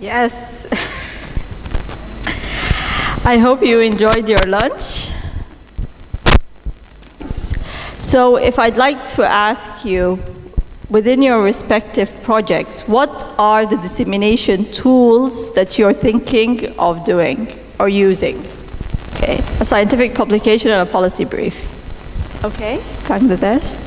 Yes. I hope you enjoyed your lunch. So if I'd like to ask you, within your respective projects, what are the dissemination tools that you're thinking of doing or using? Okay, a scientific publication and a policy brief. Okay, Bangladesh.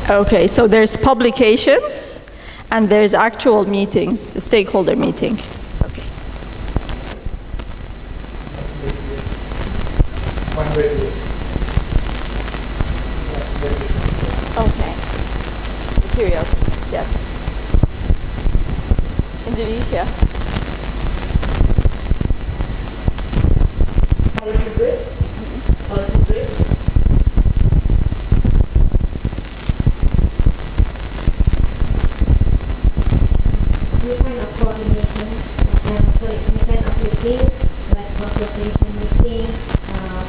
Okay, so there's publications and there's actual meetings, a stakeholder meeting. Okay. Okay. Materials, yes. Indonesia. Policy brief. Policy brief. New kind of coordination, new kind of meeting, like consultation meeting,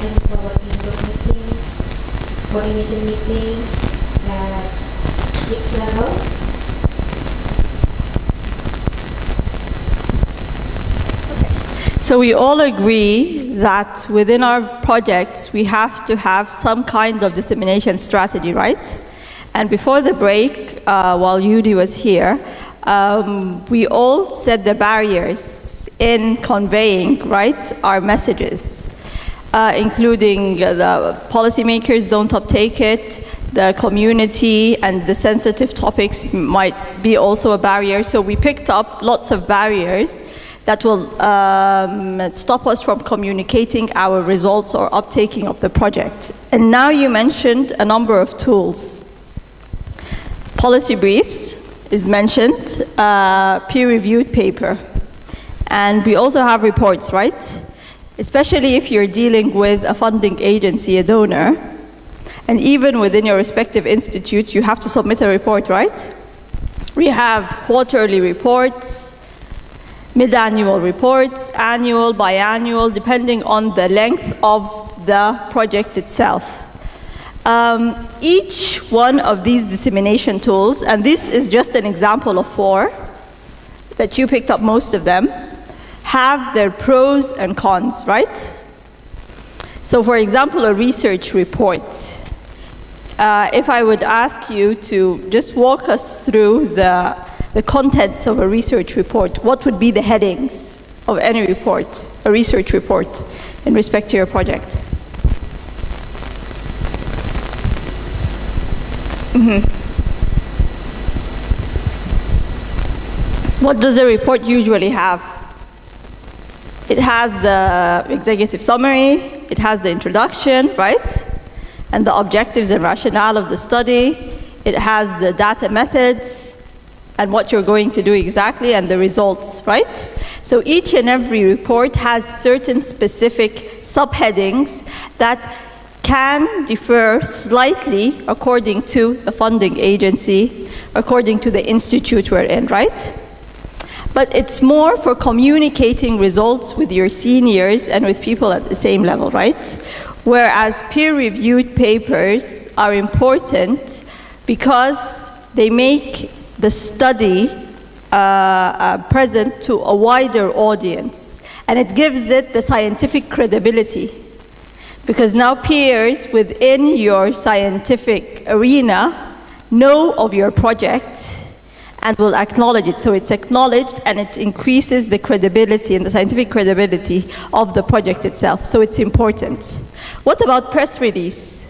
technical working group meeting, coordination meeting at each level. So we all agree that within our projects, we have to have some kind of dissemination strategy, right? And before the break, while Yudi was here, we all set the barriers in conveying, right, our messages, including the policymakers don't uptake it, the community and the sensitive topics might be also a barrier. So we picked up lots of barriers that will stop us from communicating our results or uptaking of the project. And now you mentioned a number of tools. Policy briefs is mentioned, peer-reviewed paper. And we also have reports, right? Especially if you're dealing with a funding agency, a donor, and even within your respective institutes, you have to submit a report, right? We have quarterly reports, mid-annual reports, annual, biannual, depending on the length of the project itself. Each one of these dissemination tools, and this is just an example of 4, that you picked up most of them, have their pros and cons, right? So for example, a research report. If I would ask you to just walk us through the contents of a research report, what would be the headings of any report, a research report, in respect to your project? What does a report usually have? It has the executive summary, it has the introduction, right? And the objectives and rationale of the study. It has the data methods, and what you're going to do exactly, and the results, right? So each and every report has certain specific subheadings that can differ slightly according to the funding agency, according to the institute we're in, right? But it's more for communicating results with your seniors and with people at the same level, right? Whereas peer-reviewed papers are important because they make the study present to a wider audience, and it gives it the scientific credibility. Because now peers within your scientific arena know of your project and will acknowledge it. So it's acknowledged and it increases the credibility and the scientific credibility of the project itself. So it's important. What about press release?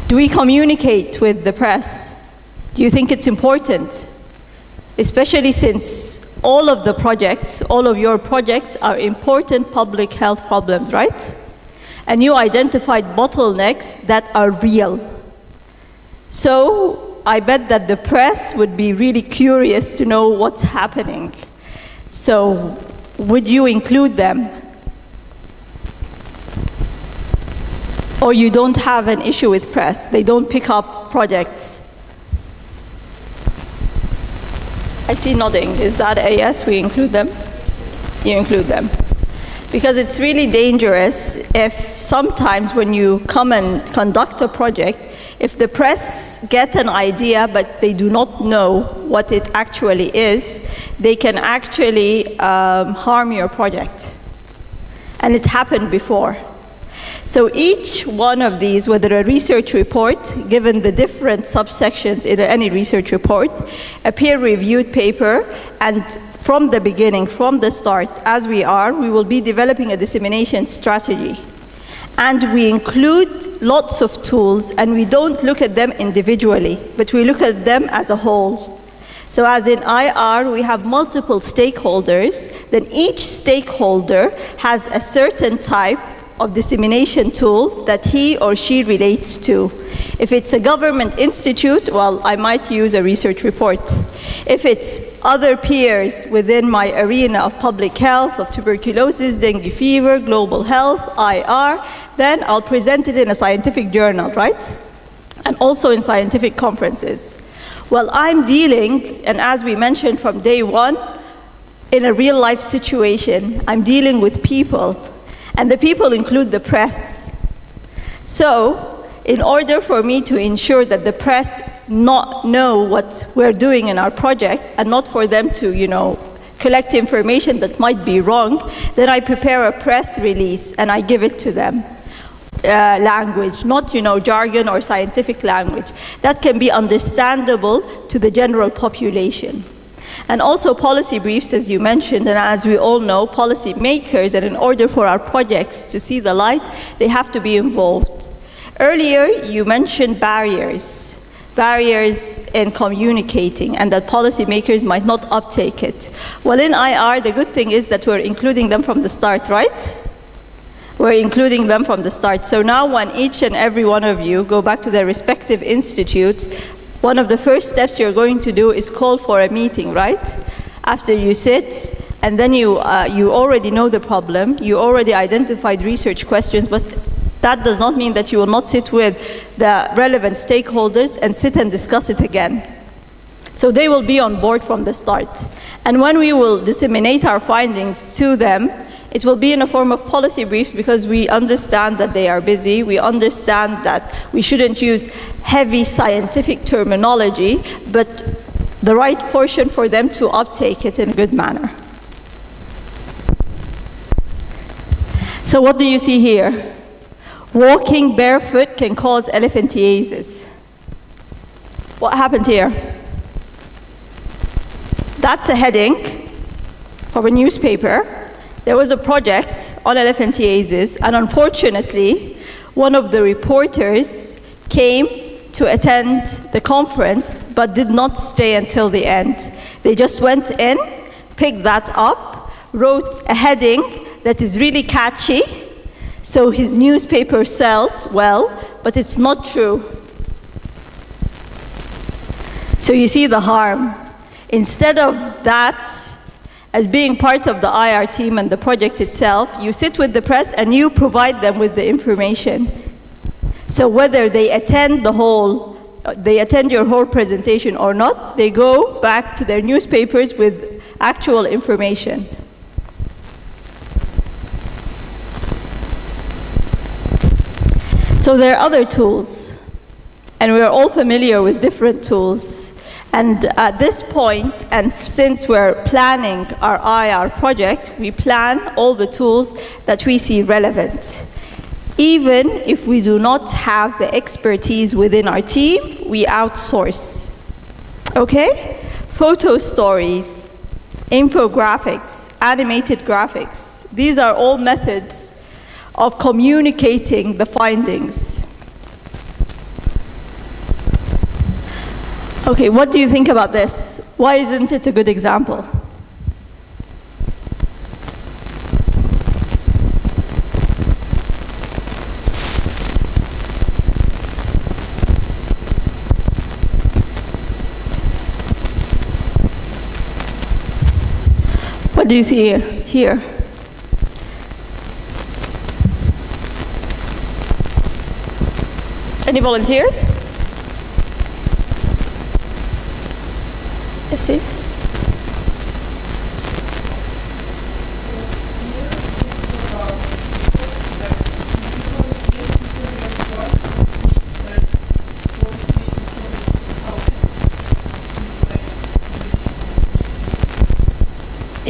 Do we communicate with the press? Do you think it's important? Especially since all of the projects, all of your projects are important public health problems, right? And you identified bottlenecks that are real. So I bet that the press would be really curious to know what's happening. So would you include them? Or you don't have an issue with press? They don't pick up projects? I see nodding. Is that a yes? We include them? You include them. Because it's really dangerous if sometimes when you come and conduct a project, if the press get an idea but they do not know what it actually is, they can actually harm your project. And it happened before. So each one of these, whether a research report, given the different subsections in any research report, a peer-reviewed paper, and from the beginning, from the start, as we will be developing a dissemination strategy. And we include lots of tools, and we don't look at them individually, but we look at them as a whole. So as in IR, we have multiple stakeholders, then each stakeholder has a certain type of dissemination tool that he or she relates to. If it's a government institute, well, I might use a research report. If it's other peers within my arena of public health, of tuberculosis, dengue fever, global health, IR, then I'll present it in a scientific journal, right? And also in scientific conferences. Well, I'm dealing, and as we mentioned from day one, in a real life situation, I'm dealing with people. And the people include the press. So, in order for me to ensure that the press not know what we're doing in our project, and not for them to, collect information that might be wrong, then I prepare a press release and I give it to them. Language, not, jargon or scientific language. That can be understandable to the general population. And also policy briefs, as you mentioned, and as we all know, policy makers, and in order for our projects to see the light, they have to be involved. Earlier, you mentioned barriers in communicating, and that policy makers might not uptake it. Well, in IR, the good thing is that we're including them from the start, right? We're including them from the start. So now when each and every one of you go back to their respective institutes, one of the first steps you're going to do is call for a meeting, right? After you sit, and then you already know the problem, you already identified research questions, but that does not mean that you will not sit with the relevant stakeholders and sit and discuss it again. So they will be on board from the start. And when we will disseminate our findings to them, it will be in a form of policy briefs because we understand that they are busy. We understand that we shouldn't use heavy scientific terminology, but the right portion for them to uptake it in a good manner. So what do you see here? Walking barefoot can cause elephantiasis. What happened here? That's a heading from a newspaper. There was a project on elephantiasis, and unfortunately, one of the reporters came to attend the conference, but did not stay until the end. They just went in, picked that up, wrote a heading that is really catchy, so his newspaper sold well, but it's not true. So you see the harm. Instead of that, as being part of the IR team and the project itself, you sit with the press and you provide them with the information. So whether they attend your whole presentation or not, they go back to their newspapers with actual information. So there are other tools, and we're all familiar with different tools. And at this point, and since we're planning our IR project, we plan all the tools that we see relevant. Even if we do not have the expertise within our team, we outsource. Okay? Photo stories, infographics, animated graphics. These are all methods of communicating the findings. Okay, what do you think about this? Why isn't it a good example? What do you see here? Any volunteers? Yes, please.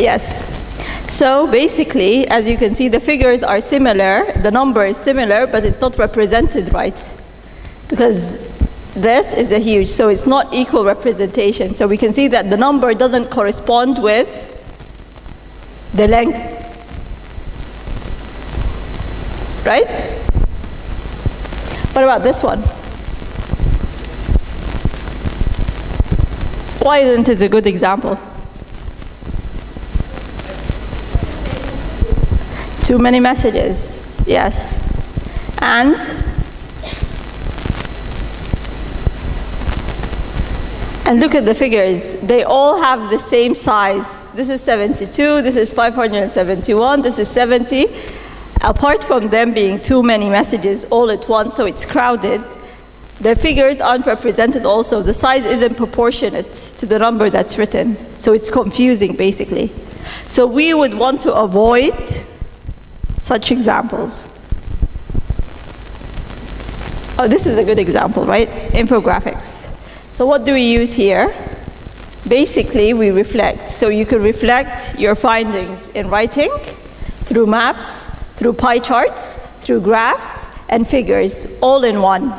Yes. So basically, as you can see, the figures are similar, the number is similar, but it's not represented right. Because this is a huge, so it's not equal representation. So we can see that the number doesn't correspond with the length. Right? What about this one? Why isn't it a good example? Too many messages, yes. And look at the figures. They all have the same size. This is 72, this is 571, this is 70. Apart from them being too many messages all at once, so it's crowded, the figures aren't represented also. The size isn't proportionate to the number that's written. So it's confusing, basically. So we would want to avoid such examples. Oh, this is a good example, right? Infographics. So what do we use here? Basically, we reflect. So you can reflect your findings in writing, through maps, through pie charts, through graphs, and figures, all in one.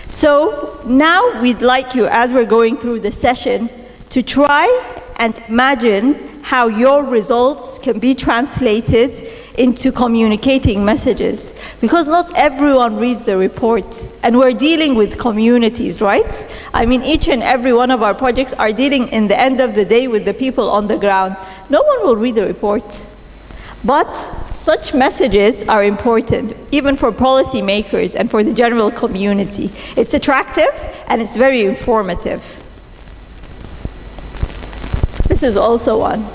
So now we'd like you, as we're going through the session, to try and imagine how your results can be translated into communicating messages. Because not everyone reads the report, and we're dealing with communities, right? I mean, each and every one of our projects are dealing, in the end of the day, with the people on the ground. No one will read the report. But such messages are important, even for policymakers and for the general community. It's attractive and it's very informative. This is also one.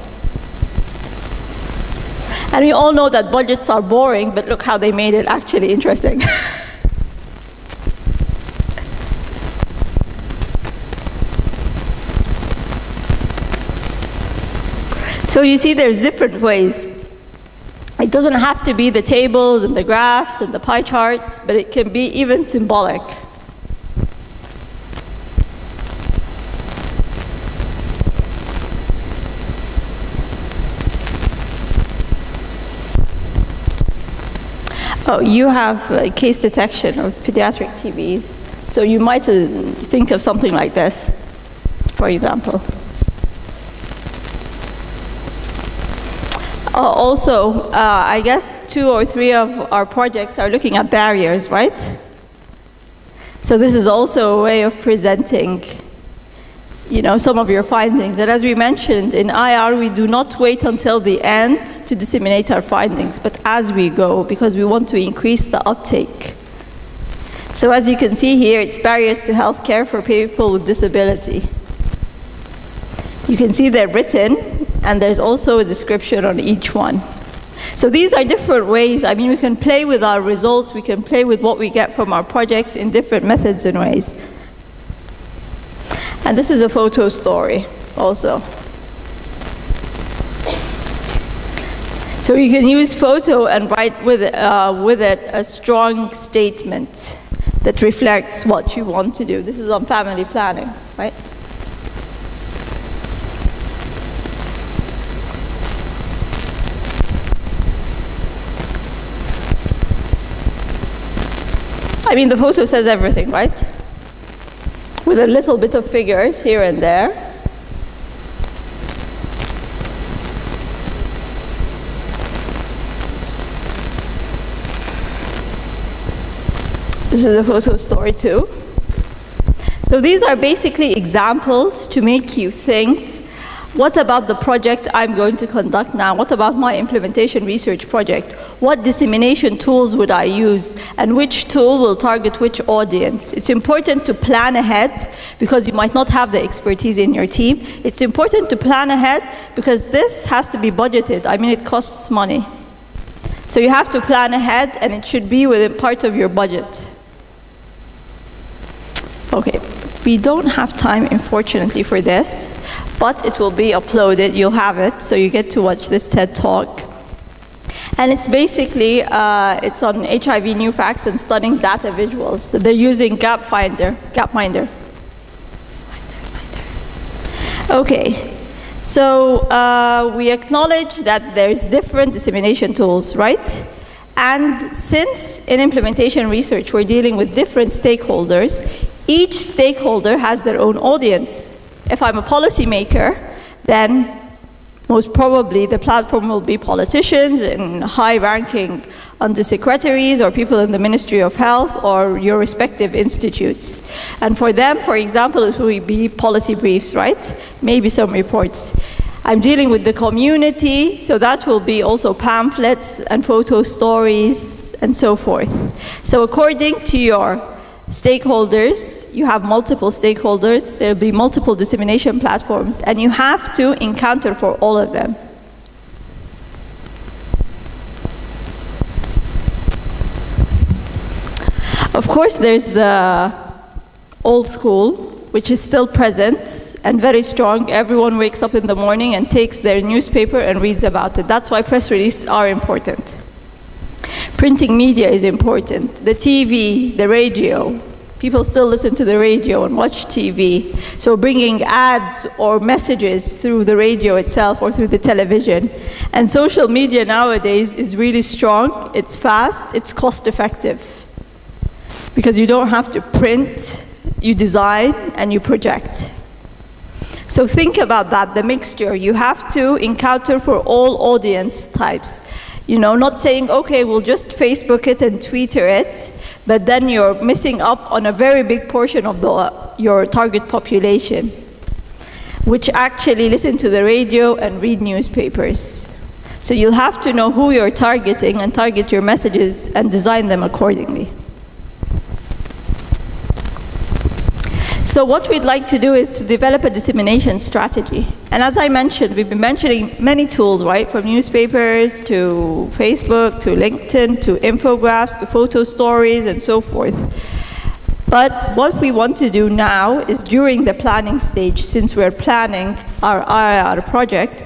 And we all know that budgets are boring, but look how they made it actually interesting. So you see there's different ways. It doesn't have to be the tables and the graphs and the pie charts, but it can be even symbolic. Oh, you have case detection of pediatric TB. So you might think of something like this, for example. Also, I guess 2 or 3 of our projects are looking at barriers, right? So this is also a way of presenting, some of your findings. And as we mentioned, in IR, we do not wait until the end to disseminate our findings, but as we go, because we want to increase the uptake. So as you can see here, it's barriers to healthcare for people with disability. You can see they're written, and there's also a description on each one. So these are different ways. I mean, we can play with our results, we can play with what we get from our projects in different methods and ways. And this is a photo story also. So you can use photo and write with it a strong statement that reflects what you want to do. This is on family planning, right? I mean, the photo says everything, right? With a little bit of figures here and there. This is a photo story too. So these are basically examples to make you think, what about the project I'm going to conduct now? What about my implementation research project? What dissemination tools would I use? And which tool will target which audience? It's important to plan ahead because you might not have the expertise in your team. It's important to plan ahead because this has to be budgeted. I mean, it costs money. So you have to plan ahead and it should be within part of your budget. Okay, we don't have time, unfortunately, for this, but it will be uploaded. You'll have it, so you get to watch this TED Talk. And it's basically, it's on HIV new facts and stunning data visuals. So they're using Gapminder. Okay, So we acknowledge that there's different dissemination tools, right? And since in implementation research we're dealing with different stakeholders, each stakeholder has their own audience. If I'm a policymaker, then most probably the platform will be politicians and high-ranking undersecretaries or people in the Ministry of Health or your respective institutes. And for them, for example, it will be policy briefs, right? Maybe some reports. I'm dealing with the community, so that will be also pamphlets and photo stories and so forth. So according to your stakeholders, you have multiple stakeholders, there'll be multiple dissemination platforms, and you have to encounter for all of them. Of course, there's the old school, which is still present and very strong. Everyone wakes up in the morning and takes their newspaper and reads about it. That's why press releases are important. Printing media is important. The TV, the radio. People still listen to the radio and watch TV. So bringing ads or messages through the radio itself or through the television. And social media nowadays is really strong, it's fast, it's cost effective. Because you don't have to print, you design and you project. So think about that, the mixture. You have to encounter for all audience types. You know, not saying, okay, we'll just Facebook it and Twitter it, but then you're missing up on a very big portion of your target population, which actually listen to the radio and read newspapers. So you'll have to know who you're targeting and target your messages and design them accordingly. So what we'd like to do is to develop a dissemination strategy. And as I mentioned, we've been mentioning many tools, right? From newspapers to Facebook, to LinkedIn, to infographics, to photo stories, and so forth. But what we want to do now is during the planning stage, since we're planning our project,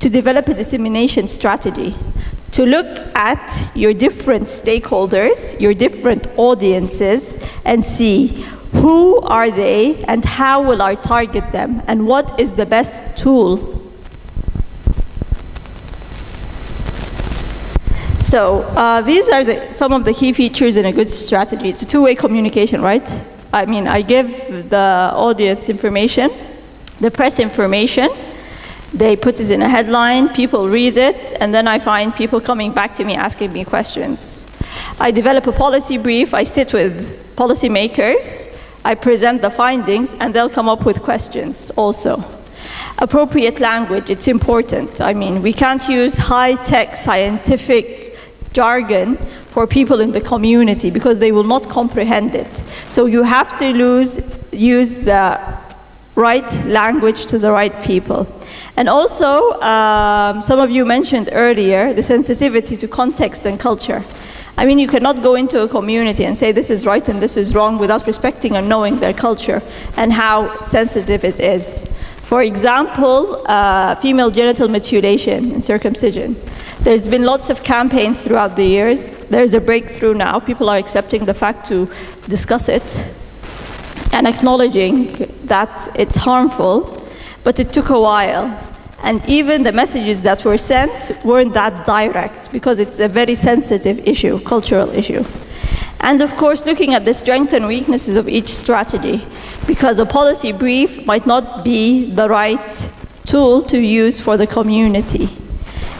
to develop a dissemination strategy. To look at your different stakeholders, your different audiences, and see who are they and how will I target them and what is the best tool. So these are some of the key features in a good strategy. It's a two-way communication, right? I mean, I give the audience information, the press information, they put it in a headline, people read it, and then I find people coming back to me asking me questions. I develop a policy brief, I sit with policymakers, I present the findings, and they'll come up with questions also. Appropriate language, it's important. I mean, we can't use high-tech scientific jargon for people in the community because they will not comprehend it. So you have to use the right language to the right people. And also, some of you mentioned earlier, the sensitivity to context and culture. I mean, you cannot go into a community and say this is right and this is wrong without respecting and knowing their culture and how sensitive it is. For example, female genital mutilation and circumcision. There's been lots of campaigns throughout the years. There's a breakthrough now. People are accepting the fact to discuss it and acknowledging that it's harmful, but it took a while. And even the messages that were sent weren't that direct because it's a very sensitive issue, cultural issue. And of course, looking at the strengths and weaknesses of each strategy, because a policy brief might not be the right tool to use for the community.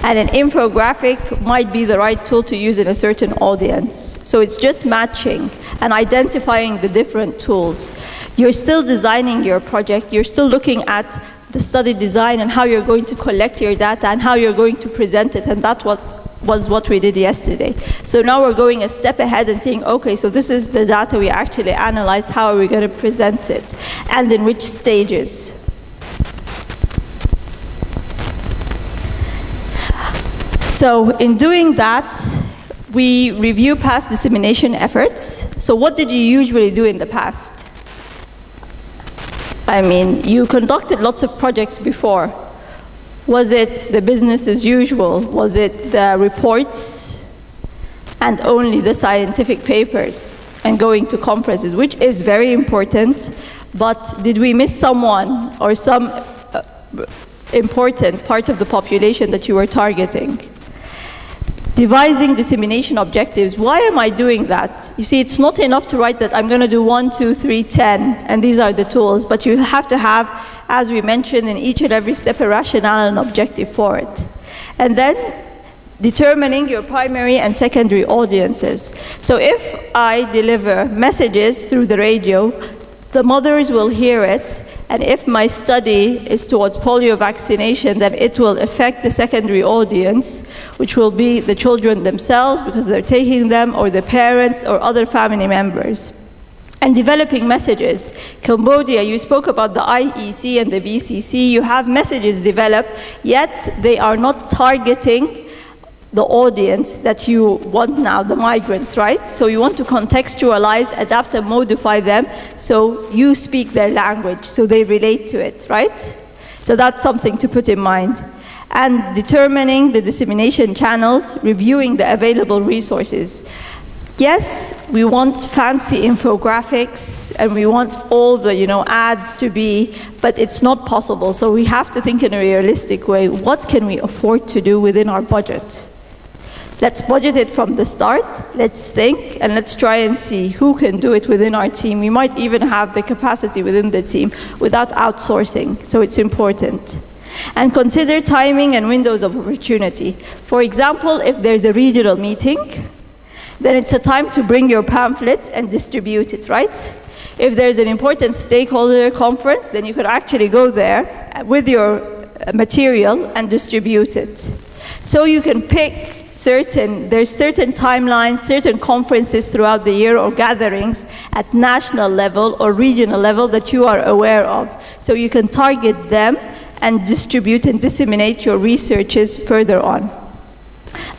And an infographic might be the right tool to use in a certain audience. So it's just matching and identifying the different tools. You're still designing your project, you're still looking at the study design and how you're going to collect your data and how you're going to present it, and that was what we did yesterday. So now we're going a step ahead and saying, okay, so this is the data we actually analyzed, how are we going to present it, and in which stages. So in doing that, we review past dissemination efforts. So what did you usually do in the past? I mean, you conducted lots of projects before. Was it the business as usual? Was it the reports and only the scientific papers and going to conferences, which is very important, but did we miss someone or some important part of the population that you are targeting. Devising dissemination objectives. Why am I doing that? You see, it's not enough to write that I'm going to do 1, 2, 3, 10, and these are the tools, but you have to have, as we mentioned, in each and every step, a rationale and objective for it. And then determining your primary and secondary audiences. So if I deliver messages through the radio, the mothers will hear it, and if my study is towards polio vaccination, then it will affect the secondary audience, which will be the children themselves because they're taking them, or the parents, or other family members. And developing messages. Cambodia, you spoke about the IEC and the BCC. You have messages developed, yet they are not targeting the audience that you want now, the migrants, right? So you want to contextualize, adapt, and modify them so you speak their language, so they relate to it, right? So that's something to put in mind. And determining the dissemination channels, reviewing the available resources. Yes, we want fancy infographics and we want all the ads to be, but it's not possible. So we have to think in a realistic way. What can we afford to do within our budget? Let's budget it from the start, let's think, and let's try and see who can do it within our team. We might even have the capacity within the team without outsourcing, so it's important. And consider timing and windows of opportunity. For example, if there's a regional meeting, then it's a time to bring your pamphlets and distribute it, right? If there's an important stakeholder conference, then you could actually go there with your material and distribute it. So you can pick there's certain timelines, certain conferences throughout the year or gatherings at national level or regional level that you are aware of. So you can target them and distribute and disseminate your researches further on.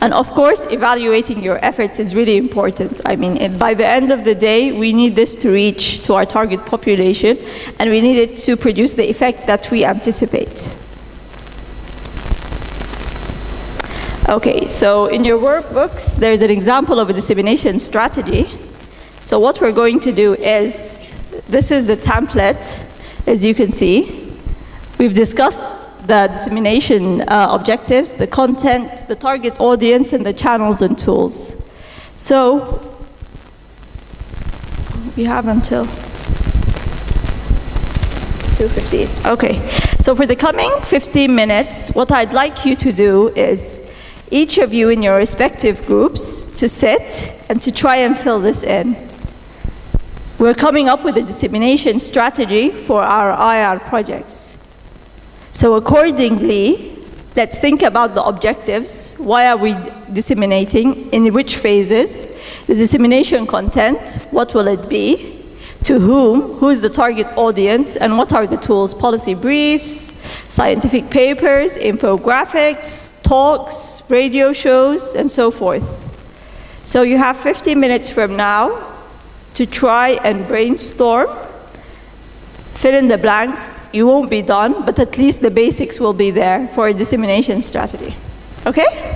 And of course, evaluating your efforts is really important. I mean, by the end of the day, we need this to reach to our target population, and we need it to produce the effect that we anticipate. Okay, so in your workbooks, there's an example of a dissemination strategy. So what we're going to do is, this is the template, as you can see. We've discussed the dissemination objectives, the content, the target audience, and the channels and tools. So we have until 2:15. Okay, so for the coming 15 minutes, what I'd like you to do is each of you in your respective groups to sit and to try and fill this in. We're coming up with a dissemination strategy for our IR projects. So accordingly, let's think about the objectives. Why are we disseminating? In which phases? The dissemination content, what will it be? To whom? Who is the target audience? And what are the tools? Policy briefs, scientific papers, infographics, talks, radio shows, and so forth. So you have 15 minutes from now to try and brainstorm, fill in the blanks. You won't be done, but at least the basics will be there for a dissemination strategy. Okay?